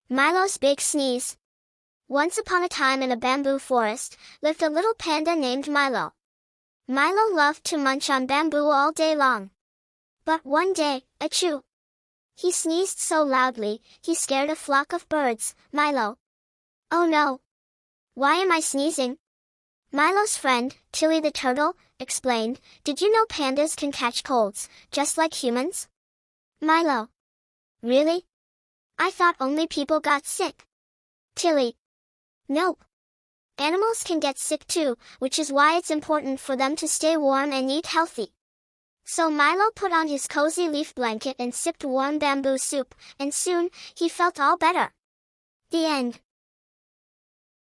Milo's big sneeze. Once upon a time in a bamboo forest, lived a little panda named Milo. Milo loved to munch on bamboo all day long. But one day, achoo! He sneezed so loudly, he scared a flock of birds. Milo. Oh no! Why am I sneezing? Milo's friend, Tilly the turtle, explained, did you know pandas can catch colds, just like humans? Milo. Really? I thought only people got sick. Tilly. Nope. Animals can get sick too, which is why it's important for them to stay warm and eat healthy. So Milo put on his cozy leaf blanket and sipped warm bamboo soup, and soon, he felt all better. The end.